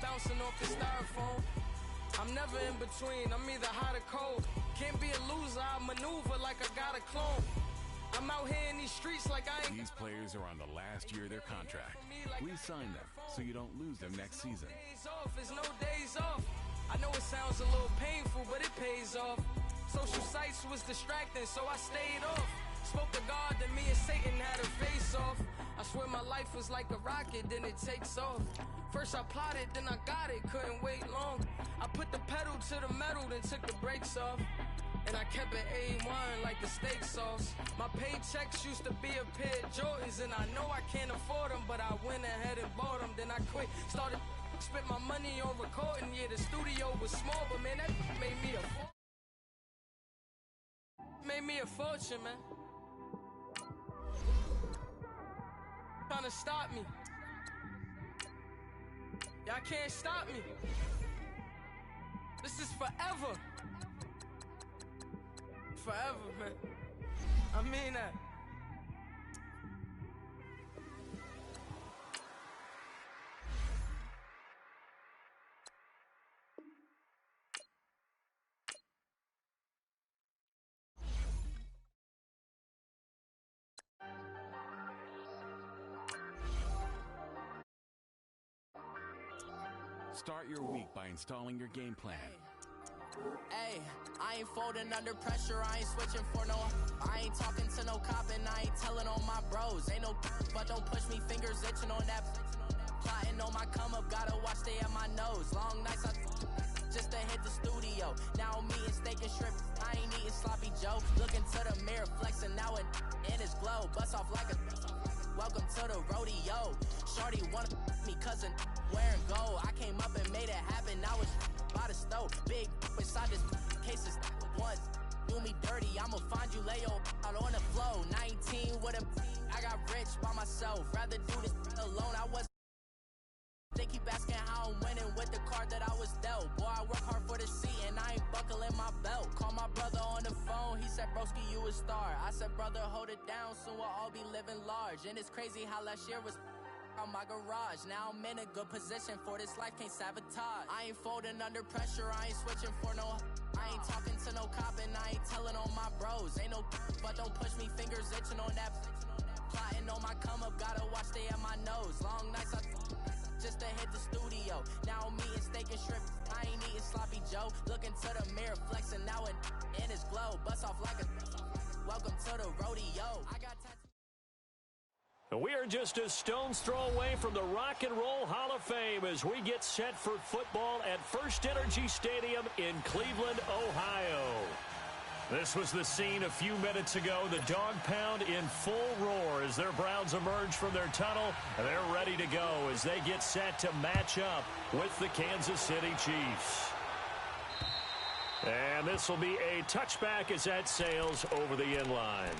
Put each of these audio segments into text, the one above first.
bouncing off the styrofoam. I'm never in between, I'm either hot or cold. Can't be a loser, I maneuver like I got a clone. I'm out here in these streets like I ain't. These players are on the last year of their contract. We signed them so you don't lose them next season. Days off, there's no days off. I know it sounds a little painful, but it pays off. Social sites was distracting, so I stayed off. Spoke to God, then me and Satan had a face off. I swear my life was like a rocket, then it takes off. First I plotted, then I got it, couldn't wait long. I put the pedal to the metal, then took the brakes off. And I kept it A1 like the steak sauce. My paychecks used to be a pair of Jordans, and I know I can't afford them, but I went ahead and bought them. Then I quit, started, spent my money on recording. Yeah, the studio was small, but man, that made me a fortune, man. Trying to stop me. Y'all can't stop me. This is forever. Forever, man. I mean that. Start your week by installing your game plan. Hey, I ain't folding under pressure, I ain't switching for no. I ain't talking to no cop and I ain't telling on my bros. Ain't no but don't push me, fingers itching on that. Plotting on my come up, gotta watch stay at my nose. Long nights I just to hit the studio. Now I'm eating steak and shrimp, I ain't eating sloppy Joe. Looking to the mirror, flexing now and in his glow. Bust off like a welcome to the rodeo. Shorty wanna me cousin wearing gold. I came up and made it happen, I was by the stove. Big inside this case is once do me dirty, I'ma find you lay your out on the floor. 19 with a I got rich by myself, rather do this alone. I was they keep asking how I'm winning with the card that I was dealt. Boy, I work hard for the seat and I ain't buckling my belt. Call my brother on the phone, he said, broski, you a star. I said, brother, hold it down, soon we'll all be living large. And it's crazy how last year was on my garage. Now I'm in a good position for this life, can't sabotage. I ain't folding under pressure, I ain't switching for no. I ain't talking to no cop and I ain't telling on my bros. Ain't no but don't push me, fingers itching on that. Plotting on my come up, gotta watch stay at my nose. Long nights I just to hit the studio. Now I'm eating steak and shrimp, I ain't eating sloppy Joe. Looking to the mirror, flexing now and in his glow. Bust off like a welcome to the rodeo. I got We are just a stone's throw away from the Rock and Roll Hall of Fame as we get set for football at First Energy Stadium in Cleveland, Ohio. This was the scene a few minutes ago. The dog pound in full roar as their Browns emerge from their tunnel. They're ready to go as they get set to match up with the Kansas City Chiefs. And this will be a touchback as that sails over the end line.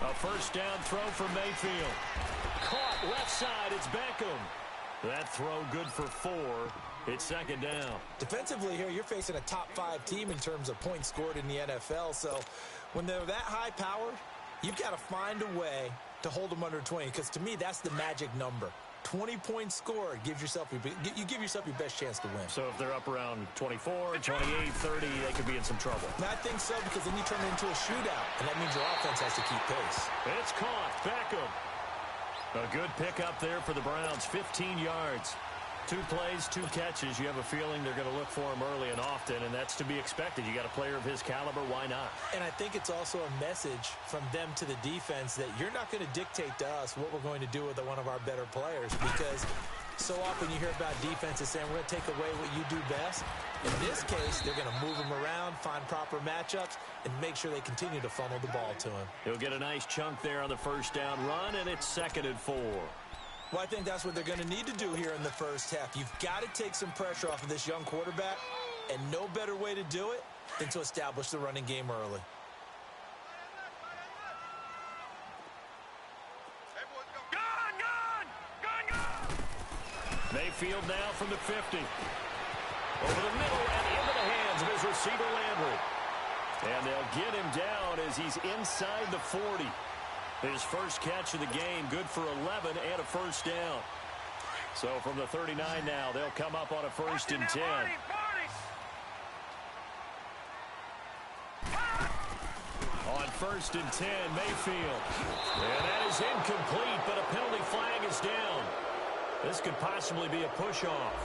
A first down throw for Mayfield. Caught left side, it's Beckham. That throw good for 4. It's second down. Defensively here, you're facing a top 5 team in terms of points scored in the NFL. So when they're that high powered, you've got to find a way to hold them under 20. Because to me, that's the magic number. 20 points scored, you give yourself your best chance to win. So if they're up around 24, 28, 30, they could be in some trouble. And I think so, because then you turn it into a shootout, and that means your offense has to keep pace. It's caught. Beckham. A good pickup there for the Browns, 15 yards. 2 plays, 2 catches. You have a feeling they're going to look for him early and often, and that's to be expected. You got a player of his caliber, why not? And I think it's also a message from them to the defense that you're not going to dictate to us what we're going to do with one of our better players, because so often you hear about defenses saying we're going to take away what you do best. In this case, they're going to move him around, find proper matchups, and make sure they continue to funnel the ball to him. He'll get a nice chunk there on the first down run, and it's 2nd and 4. Well, I think that's what they're going to need to do here in the first half. You've got to take some pressure off of this young quarterback, and no better way to do it than to establish the running game early. Mayfield now from the 50. Over the middle and into the hands of his receiver, Landry. And they'll get him down as he's inside the 40. His first catch of the game, good for 11 and a first down. So from the 39 now, they'll come up on a 1st and 10. On 1st and 10, Mayfield. And that is incomplete, but a penalty flag is down. This could possibly be a push-off.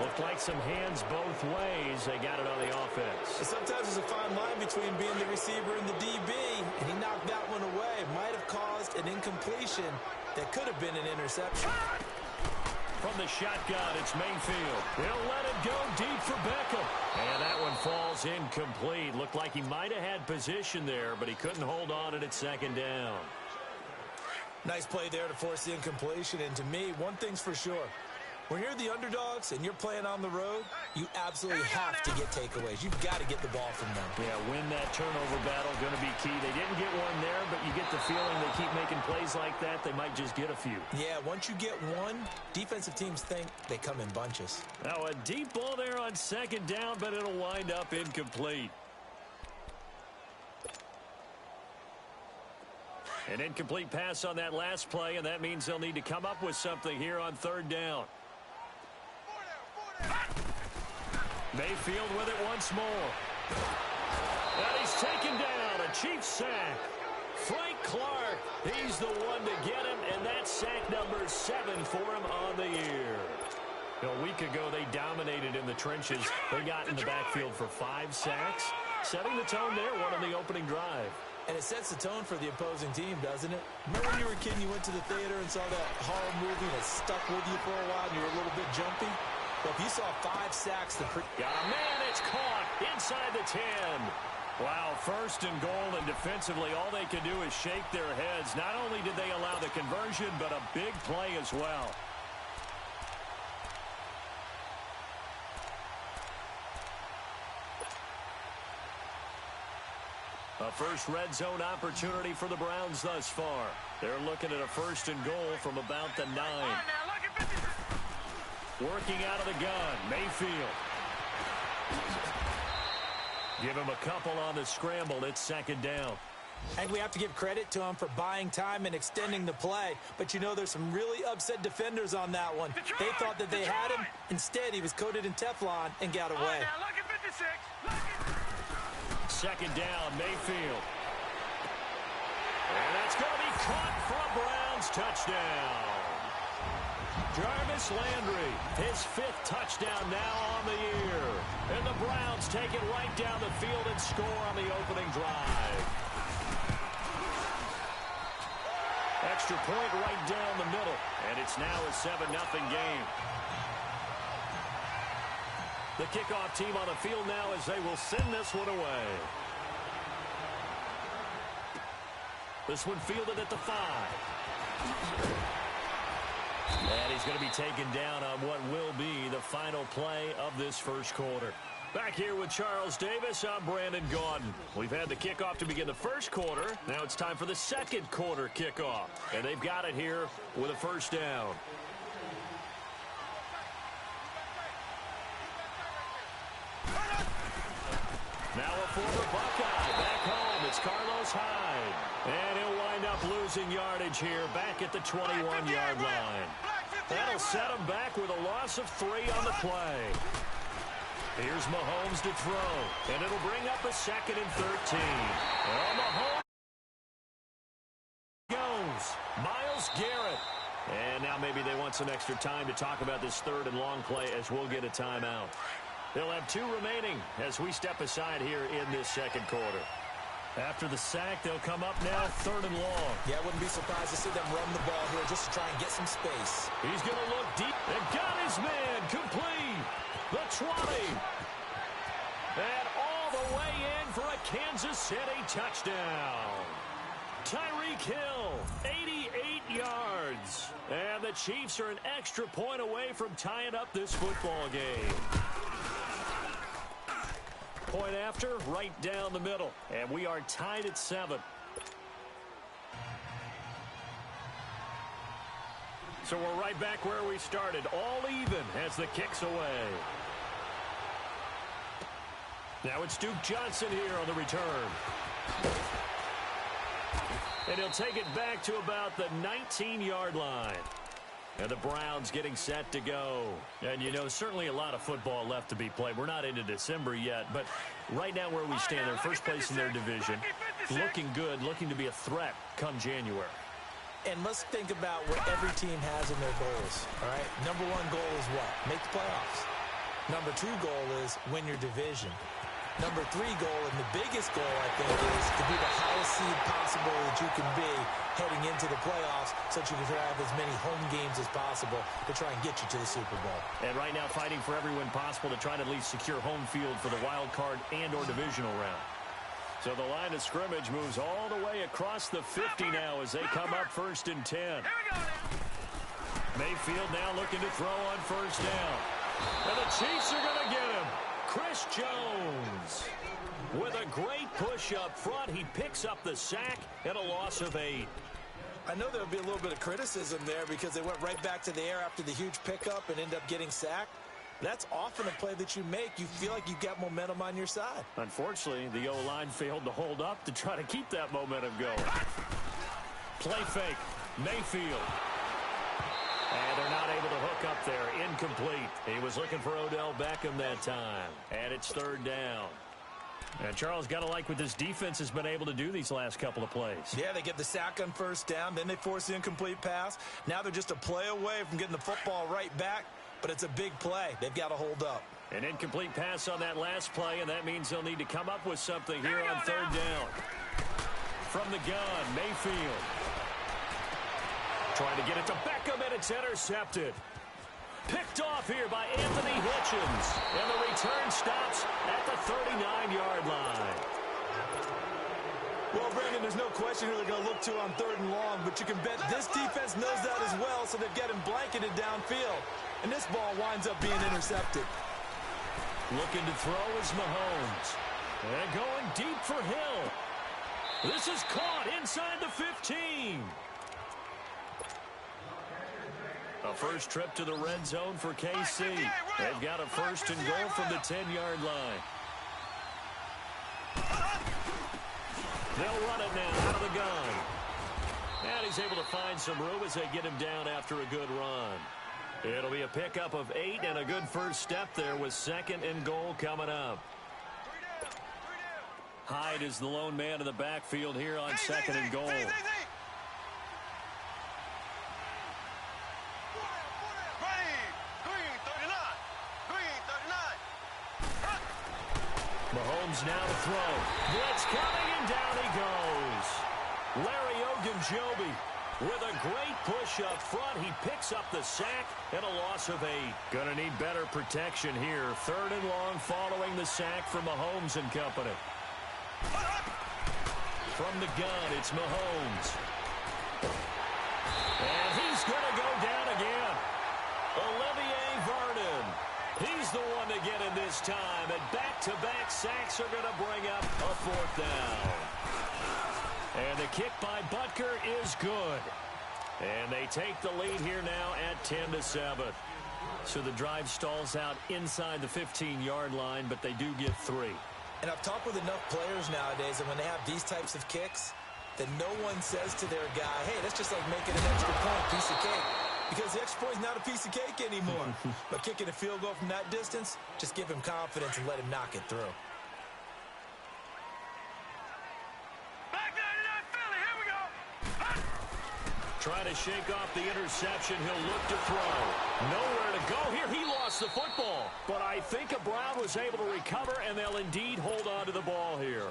Looked like some hands both ways. They got it on the offense. Sometimes there's a fine line between being the receiver and the DB, and he knocked that one away. Might have caused an incompletion that could have been an interception. From the shotgun, it's Mayfield. He'll let it go deep for Beckham. And that one falls incomplete. Looked like he might have had position there, but he couldn't hold on it at 2nd down. Nice play there to force the incompletion. And to me, one thing's for sure. When you're the underdogs and you're playing on the road, you absolutely have to get takeaways. You've got to get the ball from them. Yeah, win that turnover battle, going to be key. They didn't get one there, but you get the feeling they keep making plays like that, they might just get a few. Yeah, once you get one, defensive teams think they come in bunches. Now a deep ball there on 2nd down, but it'll wind up incomplete. An incomplete pass on that last play, and that means they'll need to come up with something here on 3rd down. Mayfield with it once more. And he's taken down. A Chiefs sack. Frank Clark, he's the one to get him, and that's sack number 7 for him on the year. A week ago, they dominated in the trenches. They got in the backfield for 5 sacks, setting the tone there, one on the opening drive. And it sets the tone for the opposing team, doesn't it? Remember when you were a kid and you went to the theater and saw that horror movie and it stuck with you for a while and you were a little bit jumpy? Well, if you saw 5 sacks... Got a man, it's caught inside the 10. Wow, 1st and goal, and defensively, all they can do is shake their heads. Not only did they allow the conversion, but a big play as well. A first red zone opportunity for the Browns thus far. They're looking at a 1st and goal from about the 9. Working out of the gun, Mayfield. Give him a couple on the scramble. It's 2nd down. And we have to give credit to him for buying time and extending the play. But you know, there's some really upset defenders on that one. They thought that they had him. Instead, he was coated in Teflon and got away. 2nd down, Mayfield. And that's going to be caught for a Browns touchdown. Jarvis Landry, his 5th touchdown now on the year. And the Browns take it right down the field and score on the opening drive. Extra point right down the middle. And it's now a 7-0 game. The kickoff team on the field now as they will send this one away. This one fielded at the 5. And he's going to be taken down on what will be the final play of this 1st quarter. Back here with Charles Davis, I'm Brandon Gaudin. We've had the kickoff to begin the 1st quarter. Now it's time for the 2nd quarter kickoff. And they've got it here with a 1st down. Now a former Buckeye back home. It's Carlos Hyde. And he'll wind up losing yardage here back at the 21-yard line. That'll set him back with a loss of 3 on the play. Here's Mahomes to throw. And it'll bring up a 2nd and 13. Well, Mahomes goes. Myles Garrett. And now maybe they want some extra time to talk about this 3rd and long play as we'll get a timeout. They'll have 2 remaining as we step aside here in this 2nd quarter. After the sack, they'll come up now 3rd and long. Yeah, I wouldn't be surprised to see them run the ball here just to try and get some space. He's going to look deep and got his man complete. The 20. And all the way in for a Kansas City touchdown. Tyreek Hill, 88 yards. And the Chiefs are an extra point away from tying up this football game. Point after, right down the middle. And we are tied at 7. So we're right back where we started, all even as the kick's away. Now it's Duke Johnson here on the return. And he'll take it back to about the 19-yard line. And the Browns getting set to go. And, you know, certainly a lot of football left to be played. We're not into December yet, but right now where we stand, they're first place in their division. Looking good, looking to be a threat come January. And let's think about what every team has in their goals, all right? Number one goal is what? Make the playoffs. Number two goal is win your division. Number three goal, and the biggest goal, I think, is to be the highest seed possible that you can be heading into the playoffs so that you can have as many home games as possible to try and get you to the Super Bowl. And right now fighting for every win possible to try to at least secure home field for the wild card and or divisional round. So the line of scrimmage moves all the way across the 50 now as they come up 1st and 10. Mayfield now looking to throw on 1st down. And the Chiefs are going to get him. Chris Jones with a great push up front. He picks up the sack and a loss of 8. I know there'll be a little bit of criticism there because they went right back to the air after the huge pickup and end up getting sacked. That's often a play that you make. You feel like you've got momentum on your side. Unfortunately, the O-line failed to hold up to try to keep that momentum going. Play fake. Mayfield. And they're not able to hook up there. Incomplete. He was looking for Odell Beckham that time. And it's 3rd down. And Charles, got to like what this defense has been able to do these last couple of plays. Yeah, they get the sack on 1st down. Then they force the incomplete pass. Now they're just a play away from getting the football right back. But it's a big play. They've got to hold up. An incomplete pass on that last play, and that means they'll need to come up with something here on 3rd down. From the gun, Mayfield. Trying to get it to Beckham, and it's intercepted. Picked off here by Anthony Hitchens. And the return stops at the 39-yard line. Well, Brandon, there's no question who they're going to look to on 3rd and long, but you can bet this defense knows that as well, so they've got him blanketed downfield. And this ball winds up being intercepted. Looking to throw is Mahomes. And going deep for Hill. This is caught inside the 15. A first trip to the red zone for KC. They've got a 1st and goal from the 10-yard line. They'll run it now out of the gun. And he's able to find some room as they get him down after a good run. It'll be a pickup of 8 and a good first step there with 2nd and goal coming up. Hyde is the lone man in the backfield here on 2nd and goal. Mahomes now to throw. Blitz coming, and down he goes. Larry Ogunjobi with a great push up front. He picks up the sack and a loss of 8. Gonna need better protection here. 3rd and long following the sack from Mahomes and company. From the gun, it's Mahomes. And he's gonna go down again. Olivier Vernon. He's the one to get him this time, and back-to-back sacks are going to bring up a 4th down. And the kick by Butker is good. And they take the lead here now at 10-7. So the drive stalls out inside the 15-yard line, but they do get 3. And I've talked with enough players nowadays, and when they have these types of kicks, that no one says to their guy, hey, that's just like making an extra point, piece of cake. Because the extra point is not a piece of cake anymore. But kicking a field goal from that distance, just give him confidence and let him knock it through. Back 99 Philly, here we go. Trying to shake off the interception. He'll look to throw. Nowhere to go here. He lost the football. But I think Brown was able to recover, and they'll indeed hold on to the ball here.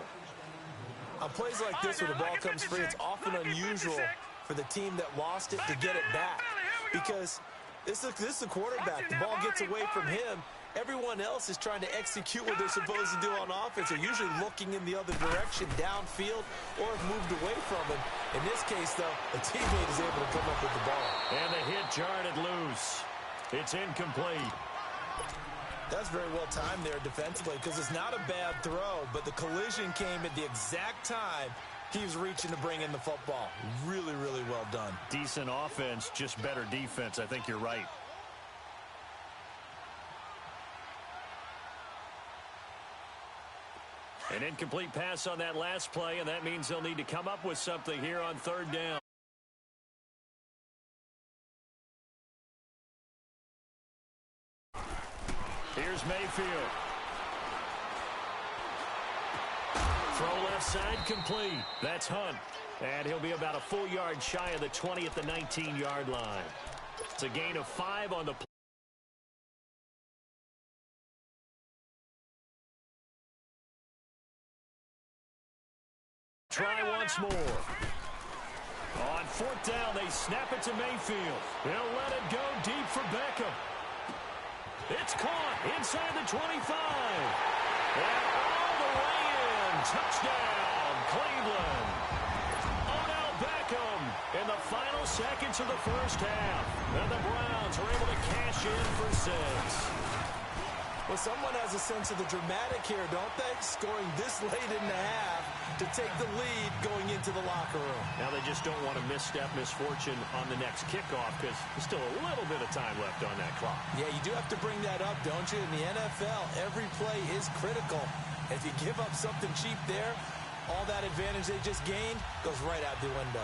On plays like this where the ball comes free, it's often unusual for the team that lost it to get it back. Because this is a quarterback. The ball gets away from him. Everyone else is trying to execute what they're supposed to do on offense. They're usually looking in the other direction, downfield, or have moved away from him. In this case, though, a teammate is able to come up with the ball. And the hit jarred it loose. It's incomplete. That's very well timed there defensively because it's not a bad throw, but the collision came at the exact time He was reaching to bring in the football. Really, really well done. Decent offense, just better defense. I think you're right. An incomplete pass on that last play, and that means they'll need to come up with something here on third down. Here's Mayfield. Throw left side complete. That's Hunt. And he'll be about a full yard shy of the 20 at the 19-yard line. It's a gain of 5 on the play. Try once more. On fourth down, they snap it to Mayfield. They'll let it go deep for Beckham. It's caught inside the 25. And all the way in. Touchdown, Cleveland. Odell Beckham in the final seconds of the first half. And the Browns are able to cash in for 6. Well, someone has a sense of the dramatic here, don't they? Scoring this late in the half to take the lead going into the locker room. Now they just don't want to misstep misfortune on the next kickoff because there's still a little bit of time left on that clock. Yeah, you do have to bring that up, don't you? In the NFL, every play is critical. If you give up something cheap there, all that advantage they just gained goes right out the window.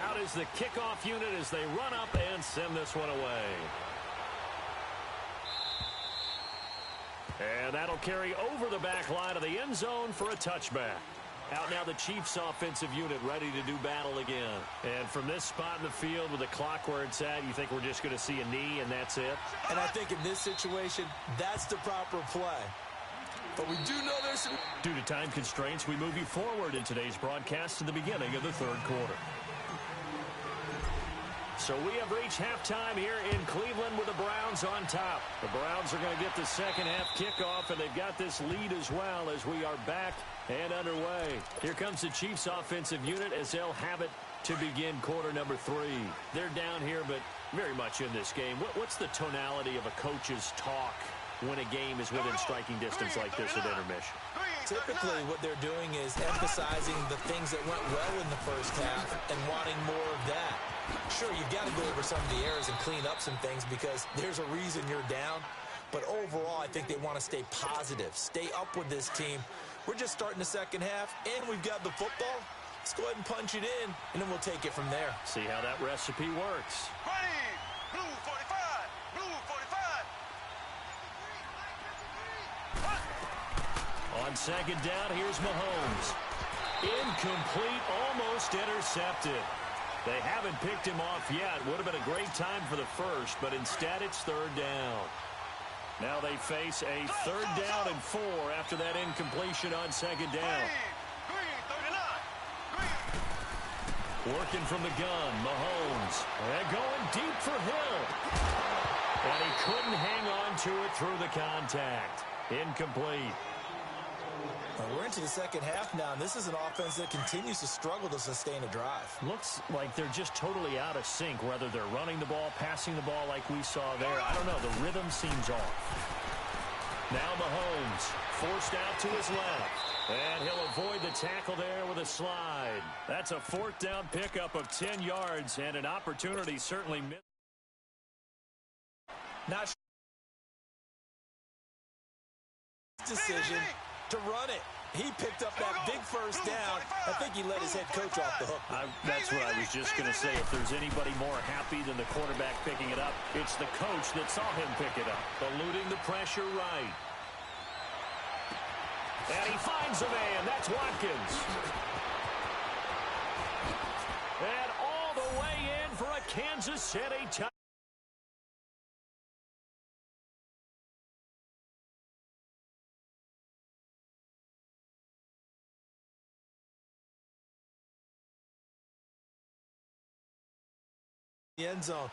Out is the kickoff unit as they run up and send this one away. And that'll carry over the back line of the end zone for a touchback. Out now the Chiefs offensive unit ready to do battle again. And from this spot in the field with the clock where it's at, you think we're just going to see a knee and that's it? And I think in this situation, that's the proper play. But we do know there's some... Due to time constraints, we move you forward in today's broadcast to the beginning of the third quarter. So we have reached halftime here in Cleveland with the Browns on top. The Browns are going to get the second half kickoff, and they've got this lead as well as we are back and underway. Here comes the Chiefs offensive unit as they'll have it to begin quarter number 3. They're down here, but very much in this game. What's the tonality of a coach's talk when a game is within striking distance like this at intermission? Typically, what they're doing is emphasizing the things that went well in the first half and wanting more of that. Sure, you've got to go over some of the errors and clean up some things because there's a reason you're down. But overall, I think they want to stay positive, stay up with this team. We're just starting the second half, and we've got the football. Let's go ahead and punch it in, and then we'll take it from there. See how that recipe works. Ready, blue 45, blue 45. On second down, here's Mahomes. Incomplete, almost intercepted. They haven't picked him off yet. Would have been a great time for the first, but instead it's third down. Now they face a third down and 4 after that incompletion on second down. Green 39. Working from the gun, Mahomes. And going deep for Hill. And he couldn't hang on to it through the contact. Incomplete. Well, we're into the second half now, and this is an offense that continues to struggle to sustain a drive. Looks like they're just totally out of sync, whether they're running the ball, passing the ball like we saw there. I don't know. The rhythm seems off. Now Mahomes forced out to his left. And he'll avoid the tackle there with a slide. That's a fourth down pickup of 10 yards and an opportunity certainly missed. Not decision to run it. He picked up that big first down. I think he let his head coach off the hook. That's what I was just going to say. If there's anybody more happy than the quarterback picking it up, it's the coach that saw him pick it up. Eluding the pressure right. And he finds a man. That's Watkins. And all the way in for a Kansas City touchdown. The end zone.